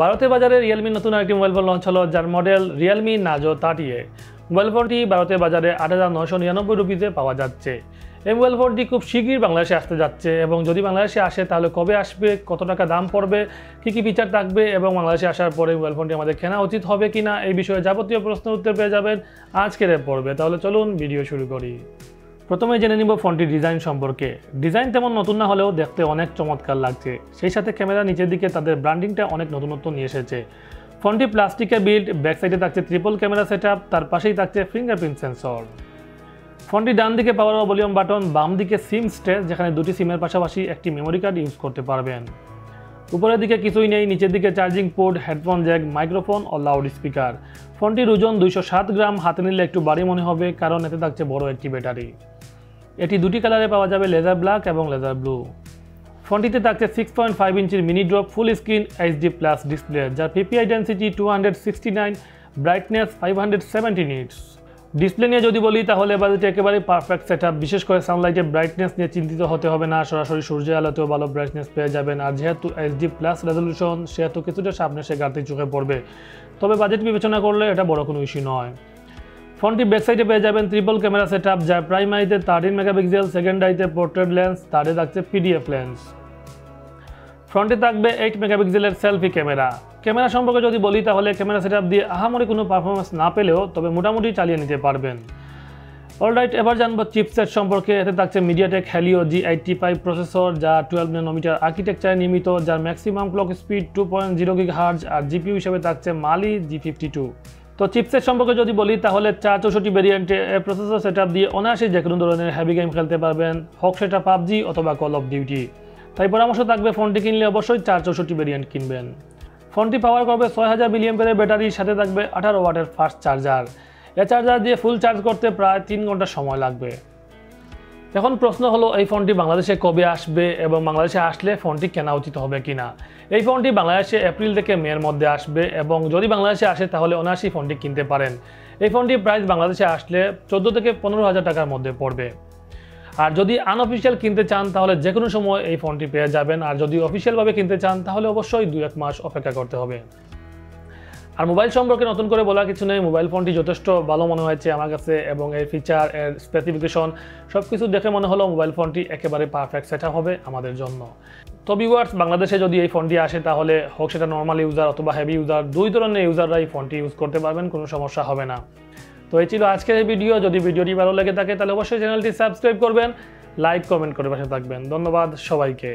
ভারতের বাজারে রিয়েলমি নতুন একটি মোবাইল ফোন লঞ্চ হলো, যার model Realme Narzo 30A। Mobile ফোনটি ভারতের বাজারে 8,999 রুপিতে পাওয়া যাচ্ছে। এই মোবাইল ফোনটি খুব শীঘ্রই বাংলাদেশে আসতে যাচ্ছে, এবং যদি বাংলাদেশে আসে তাহলে কবে আসবে, কত টাকা দাম পড়বে, কী কী ফিচার থাকবে, এবং বাংলাদেশে আসার পরে মোবাইল ফোনটি আমাদের কেনা উচিত হবে কিনা, এই বিষয়ে যাবতীয় প্রশ্নের উত্তর পেয়ে যাবেন আজকের এই পর্বে। তাহলে চলুন ভিডিও শুরু করি। প্রথমে জেনে নিব ফোনটির ডিজাইন সম্পর্কে। ডিজাইন তেমন নতুন না হলেও দেখতে অনেক চমৎকার লাগছে, সেই সাথে ক্যামেরা নিচের দিকে তাদের ব্র্যান্ডিংটা অনেক নতুনত্ব নিয়ে এসেছে। ফোনটি প্লাস্টিকের বিল্ড, ব্যাক সাইডে থাকছে ট্রিপল ক্যামেরা সেটআপ, তার পাশেই থাকছে ফিঙ্গারপ্রিন্ট সেন্সর। ফোনটি ডান দিকে পাওয়ার ও ভলিউম বাটন, বাম দিকে সিম স্টেজ, যেখানে দুটি সিমের পাশাপাশি একটি মেমোরি কার্ড ইউজ করতে পারবেন। উপরের দিকে কিছুই নেই, নিচের দিকে charging port, headphone jack, microphone ও লাউড স্পিকার। ফোনটির ওজন 207 গ্রাম, হাতে নিলে একটু ভারী মনে হবে কারণ এতে থাকছে বড় একটি ব্যাটারি। এটি দুটি কালারে পাওয়া যাবে, লেজার ব্ল্যাক এবং লেজার ব্লু। ফোনটিতে থাকছে 6.5 ইঞ্চির mini drop full screen HD+ display, যার PPI density 269, brightness 570 nits. Display নিয়ে যদি বলি তাহলে বাজেটে একেবারে পারফেক্ট সেটআপ। বিশেষ করে সানলাইটের ব্রাইটনেস নিয়ে চিন্তিত হতে হবে না, সরাসরি সূর্যের আলোতেও ভালো ব্রাইটনেস পেয়ে যাবেন। আর যেহেতু HD+ রেজলিউশন, সেহেতু কিছুটা সামনে সে গাড়িতে চোখে পড়বে, তবে বাজেট বিবেচনা করলে এটা বড় কোনো ইস্যু নয়। ফোনটি ব্যাক সাইডে পেয়ে যাবেন ট্রিপল ক্যামেরা সেটআপ, যার প্রাইমারিতে 13 মেগাপিক্সেল, সেকেন্ডারিতে পোর্ট্রেট লেন্স, থার্ডে থাকছে PDF লেন্স। ফ্রন্টে থাকবে 8 মেগাপিক্সেলের সেলফি ক্যামেরা। ক্যামেরা সম্পর্কে যদি বলি তাহলে ক্যামেরা সেটআপ দিয়ে আহামরি কোনো পারফরমেন্স না পেলেও তবে মোটামুটি চালিয়ে নিতে পারবেন। অলরাইট, এবার জানবো চিপসেট সম্পর্কে। এতে থাকছে MediaTek Helio G85 প্রসেসর, যা 12 ন্যানোমিটার আর্কিটেকচারে নির্মিত, যার ম্যাক্সিমাম ক্লক স্পিড 2.0 GHz, আর জিপিইউ হিসেবে থাকছে Mali G52। তো চিপসেট সম্পর্কে যদি বলি তাহলে 464 ভেরিয়েন্টে প্রসেসর সেটআপ দিয়ে অনায়াসে যে কোনো ধরনের হেভি গেম খেলতে পারবেন, হোক সেটা PUBG অথবা কল অফ ডিউটি। তাই পরামর্শ থাকবে ফোনটি কিনলে অবশ্যই 464 ভেরিয়েন্ট কিনবেন। ফোনটি পাওয়ার করবে 6000 mAh ব্যাটারির সাথে থাকবে 18 ওয়াটের ফাস্ট চার্জার। এই চার্জার দিয়ে ফুল চার্জ করতে প্রায় 3 ঘন্টা সময় লাগবে। এখন প্রশ্ন হলো, এই ফোনটি বাংলাদেশে কবে আসবে এবং বাংলাদেশে আসলে ফোনটি কেনা উচিত হবে কিনা। এই ফোনটি বাংলাদেশে এপ্রিল থেকে মের মধ্যে আসবে, এবং যদি বাংলাদেশে আসে তাহলে অনায়াসই ফোনটি কিনতে পারেন। এই ফোনটির প্রাইস বাংলাদেশে আসলে 14 থেকে 15,000 টাকার মধ্যে পড়বে। আর যদি আনঅফিসিয়াল কিনতে চান তাহলে যে কোনো সময় এই ফোনটি পেয়ে যাবেন, আর যদি অফিসিয়ালভাবে কিনতে চান তাহলে অবশ্যই 2-1 মাস অপেক্ষা করতে হবে। আর মোবাইল সম্পর্কে নতুন করে বলার কিছু নেই, মোবাইল ফোনটি যথেষ্ট ভালো মনে হয়েছে আমার কাছে, এবং এর ফিচার, এর স্পেসিফিকেশন সব কিছু দেখে মনে হলো মোবাইল ফোনটি একেবারে পারফেক্ট সেটআপ হবে আমাদের জন্য। তো ভিউয়ার্স, বাংলাদেশে যদি এই ফোনটি আসে তাহলে হোক সেটা নর্মাল ইউজার অথবা হেভি ইউজার, দুই ধরনের ইউজাররা এই ফোনটি ইউজ করতে পারবেন, কোনো সমস্যা হবে না। তো এই ছিল আজকের এই ভিডিও। যদি ভিডিওটি ভালো লেগে থাকে তাহলে অবশ্যই চ্যানেলটি সাবস্ক্রাইব করবেন, লাইক কমেন্ট করে পাশে থাকবেন। ধন্যবাদ সবাইকে।